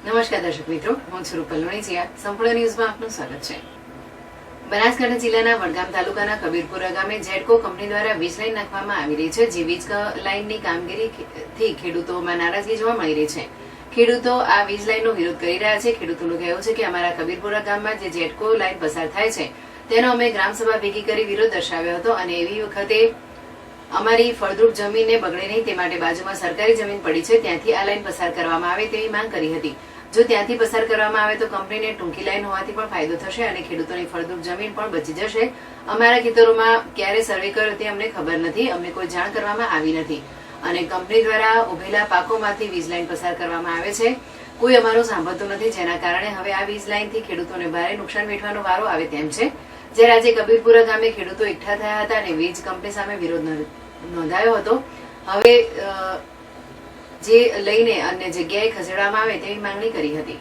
નમસ્કાર દર્શક મિત્રો, હું છું રૂપલ લોણીચિયા. સંપૂર્ણ ન્યૂઝમાં આપનું સ્વાગત છે. બનાસકાંઠા જિલ્લાના વડગામ તાલુકાના કબીરપુરા ગામે જેડકો કંપની દ્વારા વીજ લાઈન નાખવામાં આવી રહી છે. જે વીજ લાઈનની કામગીરીથી ખેડૂતોમાં નારાજગી જોવા મળી રહી છે. ખેડૂતો આ વીજ લાઈનનો વિરોધ કરી રહ્યા છે. ખેડૂતોનું કહેવું છે કે અમારા કબીરપુરા ગામમાં જે જેડકો લાઈન પસાર થાય છે તેનો અમે ગ્રામસભા ભેગી કરી વિરોધ દર્શાવ્યો હતો અને એવી વખતે અમારી ફળદ્રુપ જમીનને બગડે નહીં તે માટે બાજુમાં સરકારી જમીન પડી છે ત્યાંથી આ લાઈન પસાર કરવામાં આવે તેવી માંગ કરી હતી. જો ત્યાંથી પસાર કરવામાં આવે તો કંપનીને ટૂંકી લાઈન હોવાથી પણ ફાયદો થશે અને ખેડૂતોની ફળદ્રુપ જમીન પણ બચી જશે. અમારા ખેતરોમાં ક્યારે સર્વે કર્યો તે અમને ખબર નથી, અમને કોઈ જાણ કરવામાં આવી નથી અને કંપની દ્વારા ઉભેલા પાકોમાંથી વીજ લાઈન પસાર કરવામાં આવે છે. કોઈ અમારું સાંભળતું નથી, જેના કારણે હવે આ વીજ લાઈનથી ખેડૂતોને ભારે નુકસાન વેઠવાનો વારો આવે તેમ છે. જ્યારે આજે કબીરપુરા ગામે ખેડૂતો એકઠા થયા હતા અને વીજ કંપની સામે વિરોધ નોંધાયો હતો. હવે જે લઈને અન્ય જગ્યાએ ખસેડવામાં આવે તેવી માંગણી કરી હતી.